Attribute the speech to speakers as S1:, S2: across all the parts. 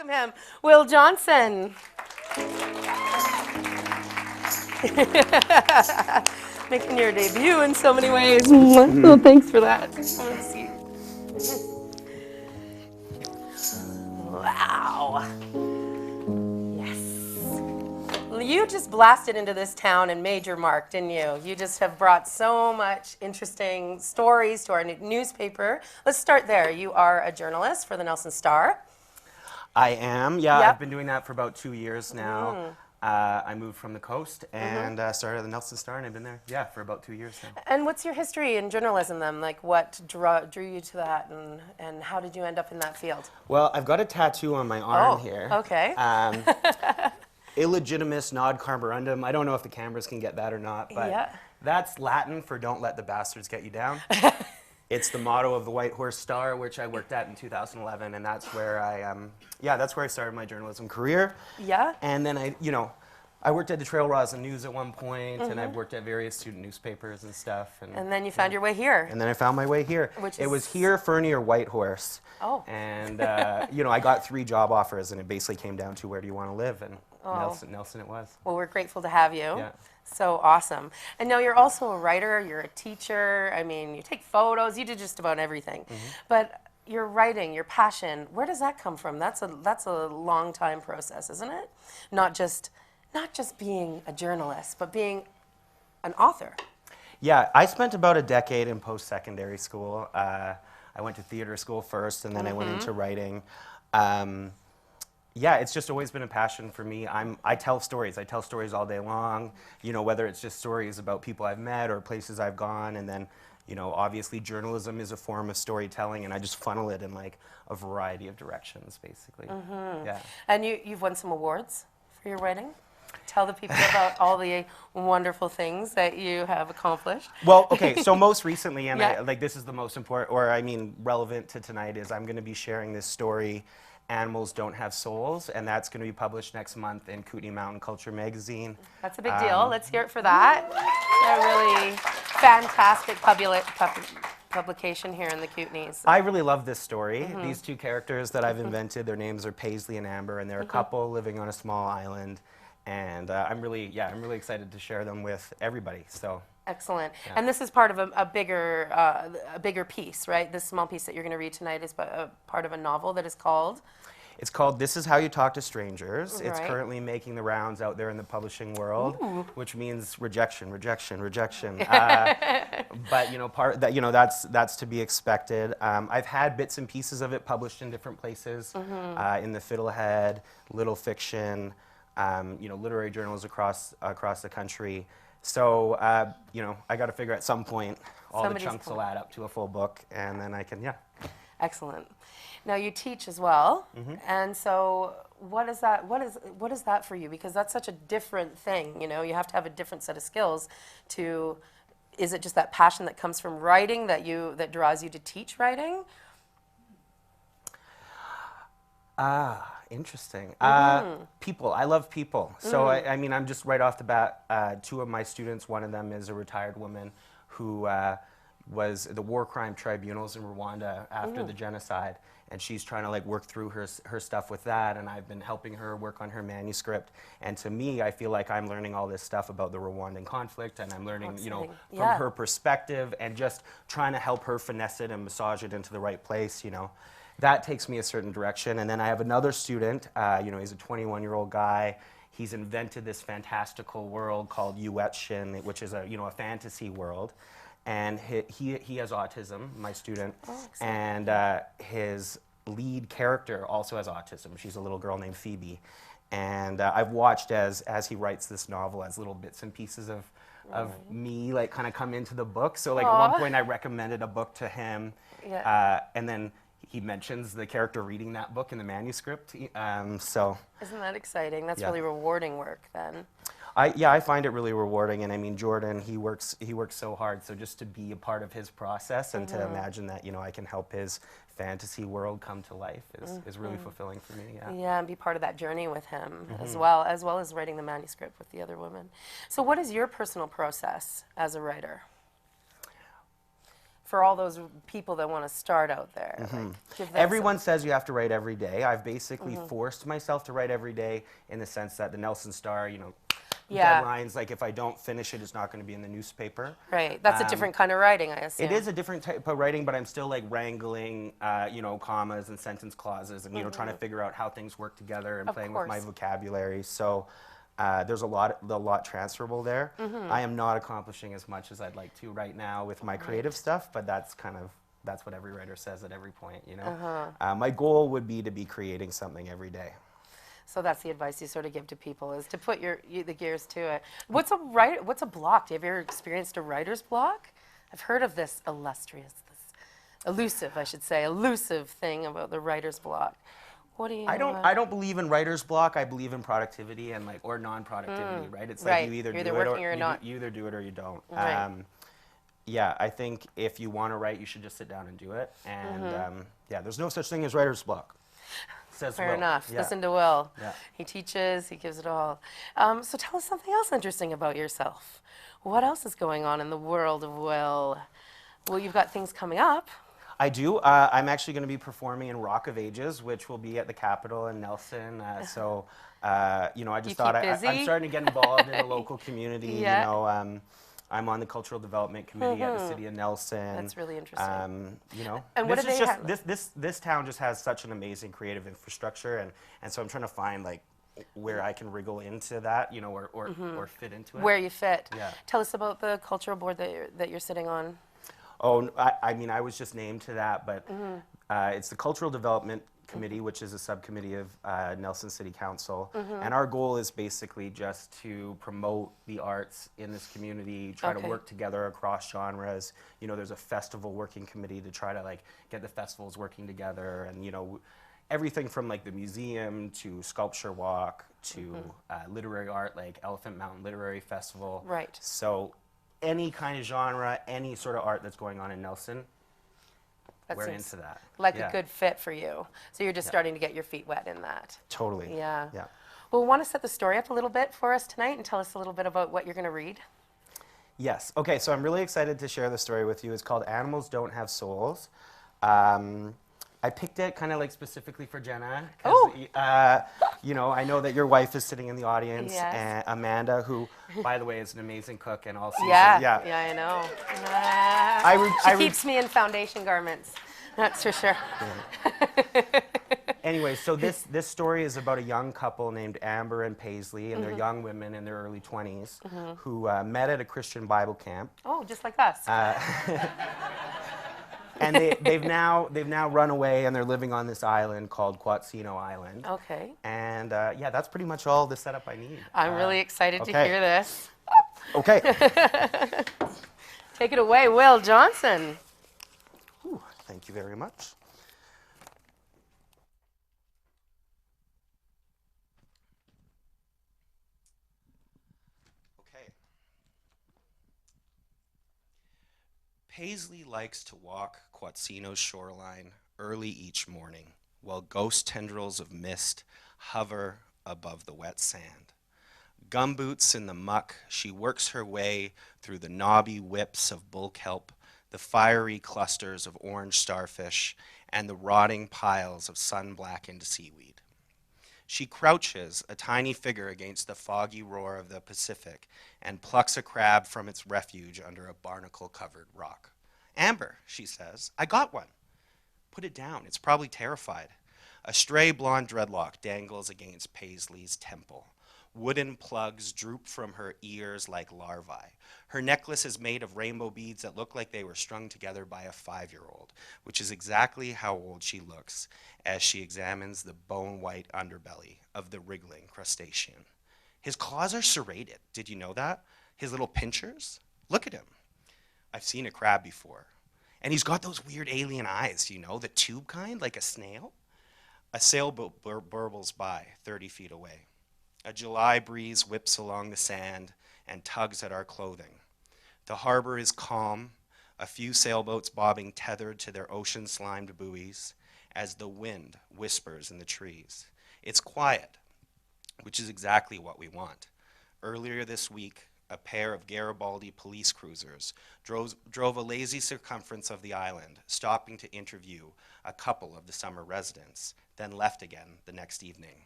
S1: him, Will Johnson. Making your debut in so many ways. So thanks for that. Wow. Yes. You just blasted into this town and made your mark, didn't you? You just have brought so much interesting stories to our newspaper. Let's start there. You are a journalist for the Nelson Star.
S2: I am, yeah.
S1: Yep.
S2: I've been doing that for about 2 years now. I moved from the coast and started at the Nelson Star, and I've been there, yeah, for about 2 years now.
S1: And what's your history in journalism then? Like what drew you to that, and how did you end up in that field?
S2: Well, I've got a tattoo on my arm here.
S1: Okay.
S2: Illegitimus nod carborundum. I don't know if the cameras can get that or not, but that's Latin for don't let the bastards get you down. It's the motto of the White Horse Star, which I worked at in 2011, and that's where that's where I started my journalism career.
S1: Yeah.
S2: And then I worked at the Trail Rosin News at one point, and I've worked at various student newspapers and stuff.
S1: And then you found your way here.
S2: And then I found my way here. It was here, Fernie, or Whitehorse.
S1: Oh.
S2: And I got 3 job offers, and it basically came down to where do you want to live, and Nelson it was.
S1: Well, we're grateful to have you.
S2: Yeah.
S1: So awesome. And now you're also a writer, you're a teacher. I mean, you take photos, you do just about everything. But your writing, your passion, where does that come from? That's a long time process, isn't it? Not just being a journalist, but being an author.
S2: Yeah, I spent about a decade in post-secondary school. I went to theater school first, and then I went into writing. Yeah, it's just always been a passion for me. I tell stories. I tell stories all day long, whether it's just stories about people I've met or places I've gone, and then, obviously journalism is a form of storytelling, and I just funnel it in like a variety of directions, basically. Yeah.
S1: And you've won some awards for your writing? Tell the people about all the wonderful things that you have accomplished.
S2: Well, okay, so most recently, and this is the most important, relevant to tonight, is I'm going to be sharing this story, Animals Don't Have Souls, and that's going to be published next month in Kootenay Mountain Culture magazine.
S1: That's a big deal. Let's hear it for that. A really fantastic publication here in the Kootenays.
S2: I really love this story. These 2 characters that I've invented, their names are Paisley and Amber, and they're a couple living on a small island. And I'm really excited to share them with everybody. So
S1: excellent. Yeah. And this is part of a bigger piece, right? This small piece that you're going to read tonight is part of a novel that is called.
S2: It's called This Is How You Talk to Strangers. Right. It's currently making the rounds out there in the publishing world, which means rejection, rejection, rejection. But that's to be expected. I've had bits and pieces of it published in different places, in the Fiddlehead, Little Fiction. Literary journals across the country. So, I got to figure at some point the chunks will add up to a full book, and then I can,
S1: Excellent. Now you teach as well, and so what is that for you? Because that's such a different thing. You have to have a different set of skills to. Is it just that passion that comes from writing that draws you to teach writing?
S2: Interesting. People. I love people. So, I'm just right off the bat, 2 of my students, one of them is a retired woman who was at the war crime tribunals in Rwanda after the genocide. And she's trying to work through her stuff with that, and I've been helping her work on her manuscript. And to me, I feel like I'm learning all this stuff about the Rwandan conflict, and I'm learning, from her perspective, and just trying to help her finesse it and massage it into the right place, That takes me a certain direction. And then I have another student, he's a 21-year-old guy. He's invented this fantastical world called Yuetshin, which is a fantasy world. And he has autism, my student. And his lead character also has autism. She's a little girl named Phoebe. And I've watched as he writes this novel, as little bits and pieces of me kind of come into the book. So at one point I recommended a book to him. And then he mentions the character reading that book in the manuscript. So
S1: isn't that exciting? That's really rewarding work then.
S2: I find it really rewarding, and Jordan, he works so hard. So just to be a part of his process and to imagine that I can help his fantasy world come to life is really fulfilling for me.
S1: Yeah, and be part of that journey with him as well as writing the manuscript with the other women. So what is your personal process as a writer? for all those people that want to start out there? Like, give them
S2: Everyone says you have to write every day. I've basically forced myself to write every day in the sense that the Nelson Star,
S1: Yeah.
S2: deadlines, like if I don't finish it, it's not going to be in the newspaper.
S1: Right. That's a different kind of writing, I assume.
S2: It is a different type of writing, but I'm still like wrangling, commas and sentence clauses and, trying to figure out how things work together and
S1: Of
S2: playing with my
S1: course.
S2: vocabulary. So there's a lot transferable there. I am not accomplishing as much as I'd like to right now with my creative stuff, but that's what every writer says at every point, My goal would be to be creating something every day.
S1: So that's the advice you sort of give to people, is to put the gears to it. What's a block? Have you ever experienced a writer's block? I've heard of this elusive thing about the writer's block. What do you?
S2: I don't believe in writer's block. I believe in productivity and or non-productivity, right? It's
S1: Right.
S2: like you either
S1: You're
S2: do
S1: either
S2: it
S1: working or not.
S2: you either do it or you don't.
S1: Right.
S2: Yeah, I think if you want to write, you should just sit down and do it. And there's no such thing as writer's block. Says
S1: Fair
S2: Will.
S1: enough.
S2: Yeah.
S1: Listen to Will.
S2: Yeah.
S1: He teaches, he gives it all. So tell us something else interesting about yourself. What else is going on in the world of Will? Well, you've got things coming up.
S2: I do. I'm actually going to be performing in Rock of Ages, which will be at the Capitol in Nelson. I just thought
S1: keep busy?
S2: I'm starting to get involved in the local community.
S1: Yeah.
S2: I'm on the cultural development committee at the city of Nelson.
S1: That's really interesting.
S2: And
S1: what do they have?
S2: This town just has such an amazing creative infrastructure, and so I'm trying to find like where I can wriggle into that, or fit into it.
S1: Where you fit.
S2: Yeah.
S1: Tell us about the cultural board that you're sitting on.
S2: Oh, I was just named to that, but it's the Cultural Development Committee, which is a subcommittee of Nelson City Council. And our goal is basically just to promote the arts in this community, try to work together across genres. There's a festival working committee to try to get the festivals working together, and everything from the museum to sculpture walk to literary art, like Elephant Mountain Literary Festival.
S1: Right.
S2: So any kind of genre, any sort of art that's going on in Nelson, we're into that.
S1: Like a good fit for you. So you're just starting to get your feet wet in that.
S2: Totally.
S1: Yeah.
S2: Yeah.
S1: Well, want to set the story up a little bit for us tonight and tell us a little bit about what you're going to read?
S2: Yes. Okay, so I'm really excited to share the story with you. It's called Animals Don't Have Souls. I picked it kind of specifically for Jenna.
S1: Oh.
S2: I know that your wife is sitting in the audience,
S1: Yes.
S2: and Amanda, who, by the way, is an amazing cook and also
S1: Yeah, I know. She
S2: I
S1: keeps me in foundation garments, that's for sure.
S2: Anyway, so this story is about a young couple named Amber and Paisley, and they're young women in their early 20s who met at a Christian Bible camp.
S1: Oh, just like us.
S2: And they've now run away, and they're living on this island called Quatsino Island.
S1: Okay.
S2: And that's pretty much all the setup I need.
S1: I'm really excited to hear this.
S2: Okay.
S1: Take it away, Will Johnson.
S2: Ooh, thank you very much. Okay. Paisley likes to walk Quatsino's shoreline early each morning, while ghost tendrils of mist hover above the wet sand. Gumboots in the muck, she works her way through the knobby whips of bull kelp, the fiery clusters of orange starfish, and the rotting piles of sun-blackened seaweed. She crouches, a tiny figure against the foggy roar of the Pacific, and plucks a crab from its refuge under a barnacle-covered rock. "Amber," she says, "I got one." "Put it down, it's probably terrified." A stray blonde dreadlock dangles against Paisley's temple. Wooden plugs droop from her ears like larvae. Her necklace is made of rainbow beads that look like they were strung together by a 5-year-old, which is exactly how old she looks as she examines the bone-white underbelly of the wriggling crustacean. His claws are serrated. Did you know that? His little pinchers? Look at him. I've seen a crab before. And he's got those weird alien eyes, the tube kind, like a snail. A sailboat burbles by 30 feet away. A July breeze whips along the sand and tugs at our clothing. The harbor is calm, a few sailboats bobbing tethered to their ocean-slimed buoys as the wind whispers in the trees. It's quiet, which is exactly what we want. Earlier this week, a pair of Garibaldi police cruisers drove a lazy circumference of the island, stopping to interview a couple of the summer residents, then left again the next evening.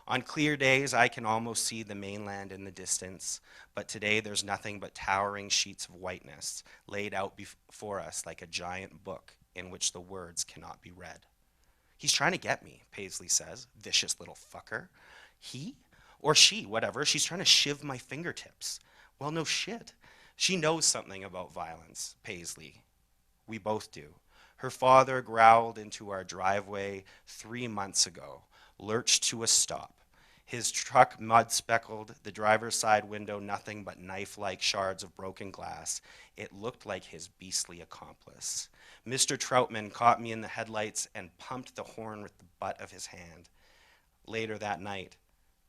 S2: On clear days, I can almost see the mainland in the distance, but today there's nothing but towering sheets of whiteness laid out before us like a giant book in which the words cannot be read. He's trying to get me, Paisley says, vicious little fucker. He? Or she, whatever, she's trying to shiv my fingertips. Well, no shit. She knows something about violence, Paisley. We both do. Her father growled into our driveway 3 months ago, lurched to a stop. His truck mud-speckled, the driver's side window nothing but knife-like shards of broken glass. It looked like his beastly accomplice. Mr. Troutman caught me in the headlights and pumped the horn with the butt of his hand. Later that night,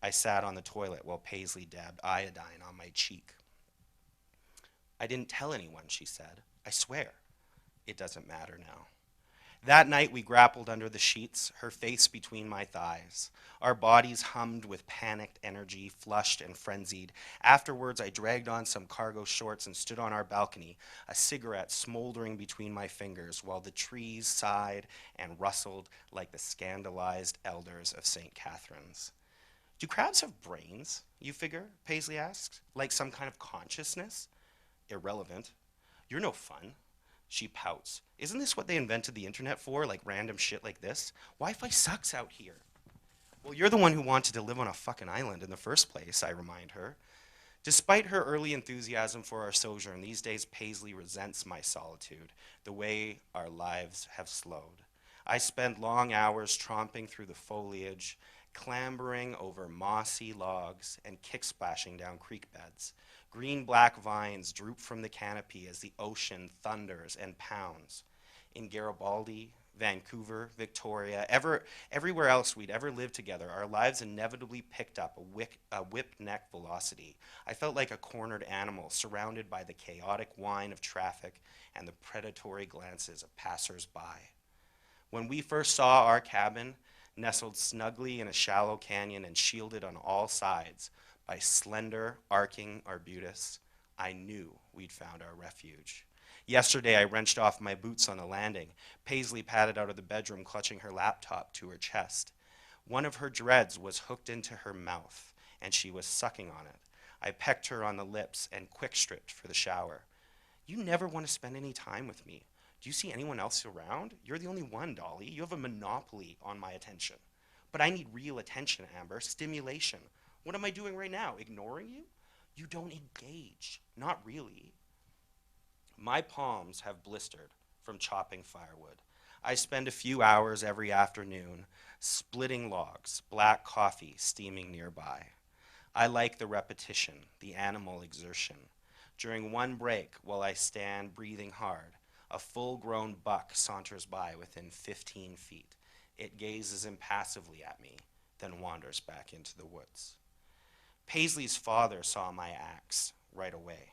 S2: I sat on the toilet while Paisley dabbed iodine on my cheek. I didn't tell anyone, she said. I swear. It doesn't matter now. That night we grappled under the sheets, her face between my thighs. Our bodies hummed with panicked energy, flushed and frenzied. Afterwards, I dragged on some cargo shorts and stood on our balcony, a cigarette smoldering between my fingers, while the trees sighed and rustled like the scandalized elders of St. Catherine's. Do crabs have brains, you figure? Paisley asks. Like some kind of consciousness? Irrelevant. You're no fun. She pouts. Isn't this what they invented the internet for? Like random shit like this? Wi-Fi sucks out here. Well, you're the one who wanted to live on a fucking island in the first place, I remind her. Despite her early enthusiasm for our sojourn, these days Paisley resents my solitude, the way our lives have slowed. I spend long hours tromping through the foliage, clambering over mossy logs and kick-splashing down creek beds. Green-black vines droop from the canopy as the ocean thunders and pounds. In Garibaldi, Vancouver, Victoria, everywhere else we'd ever lived together, our lives inevitably picked up a whip-neck velocity. I felt like a cornered animal surrounded by the chaotic whine of traffic and the predatory glances of passers-by. When we first saw our cabin, nestled snugly in a shallow canyon and shielded on all sides by slender, arcing arbutus, I knew we'd found our refuge. Yesterday, I wrenched off my boots on the landing. Paisley padded out of the bedroom, clutching her laptop to her chest. One of her dreads was hooked into her mouth, and she was sucking on it. I pecked her on the lips and quick-stripped for the shower. You never want to spend any time with me. Do you see anyone else around? You're the only one, Dolly. You have a monopoly on my attention. But I need real attention, Amber. Stimulation. What am I doing right now? Ignoring you? You don't engage. Not really. My palms have blistered from chopping firewood. I spend a few hours every afternoon splitting logs, black coffee steaming nearby. I like the repetition, the animal exertion. During one break, while I stand breathing hard, a full-grown buck saunters by within 15 feet. It gazes impassively at me, then wanders back into the woods. Paisley's father saw my axe right away.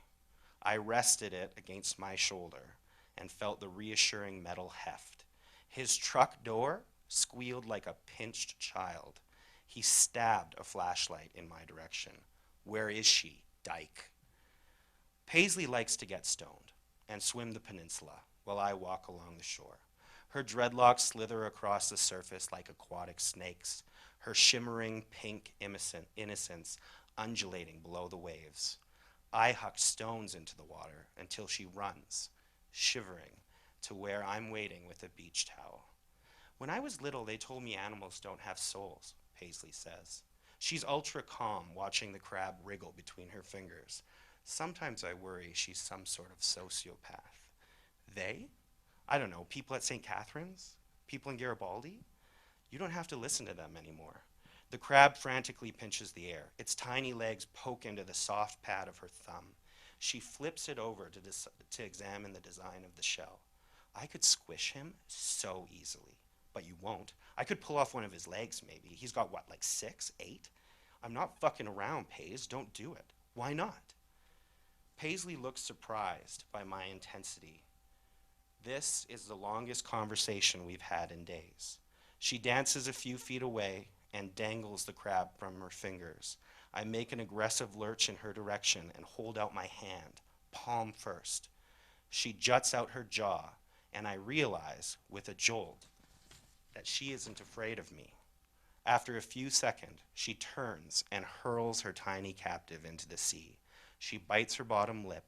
S2: I rested it against my shoulder and felt the reassuring metal heft. His truck door squealed like a pinched child. He stabbed a flashlight in my direction. Where is she, dyke? Paisley likes to get stoned and swim the peninsula while I walk along the shore. Her dreadlocks slither across the surface like aquatic snakes, her shimmering pink innocence undulating below the waves. I huck stones into the water until she runs, shivering, to where I'm waiting with a beach towel. When I was little, they told me animals don't have souls, Paisley says. She's ultra calm, watching the crab wriggle between her fingers. Sometimes I worry she's some sort of sociopath. They? I don't know, people at St. Catherine's? People in Garibaldi? You don't have to listen to them anymore. The crab frantically pinches the air. Its tiny legs poke into the soft pad of her thumb. She flips it over to examine the design of the shell. I could squish him so easily, but you won't. I could pull off one of his legs, maybe. He's got, what, like 6, 8? I'm not fucking around, Paige. Don't do it. Why not? Paisley looks surprised by my intensity. This is the longest conversation we've had in days. She dances a few feet away and dangles the crab from her fingers. I make an aggressive lurch in her direction and hold out my hand, palm first. She juts out her jaw, and I realize, with a jolt, that she isn't afraid of me. After a few seconds, she turns and hurls her tiny captive into the sea. She bites her bottom lip,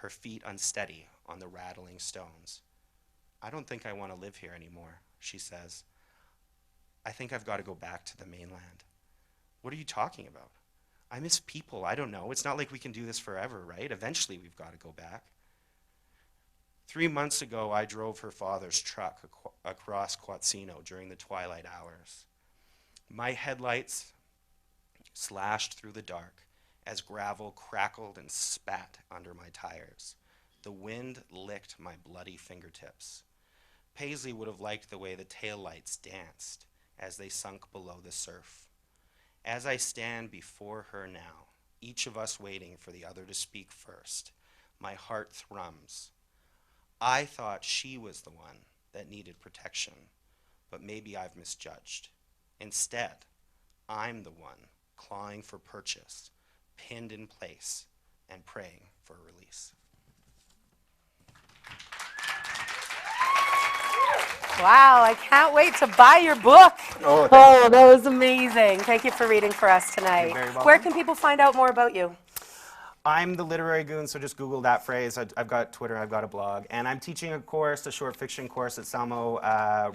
S2: her feet unsteady on the rattling stones. I don't think I want to live here anymore, she says. I think I've got to go back to the mainland. What are you talking about? I miss people. I don't know. It's not like we can do this forever, right? Eventually we've got to go back. 3 months ago, I drove her father's truck across Quatsino during the twilight hours. My headlights slashed through the dark as gravel crackled and spat under my tires. The wind licked my bloody fingertips. Paisley would have liked the way the taillights danced as they sunk below the surf. As I stand before her now, each of us waiting for the other to speak first, my heart thrums. I thought she was the one that needed protection, but maybe I've misjudged. Instead, I'm the one clawing for purchase, pinned in place, and praying for release.
S1: Wow, I can't wait to buy your book.
S2: Oh,
S1: that was amazing. Thank you for reading for us tonight.
S2: You're very welcome.
S1: Where can people find out more about you?
S2: I'm the Literary Goon, so just Google that phrase. I've got Twitter, I've got a blog, and I'm teaching a course, a short fiction course at Salmo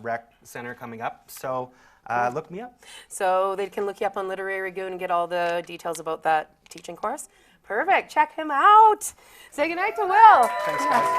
S2: Rec Center coming up, so look me up.
S1: So they can look you up on Literary Goon and get all the details about that teaching course. Perfect, check him out. Say goodnight to Will.
S2: Thanks, guys.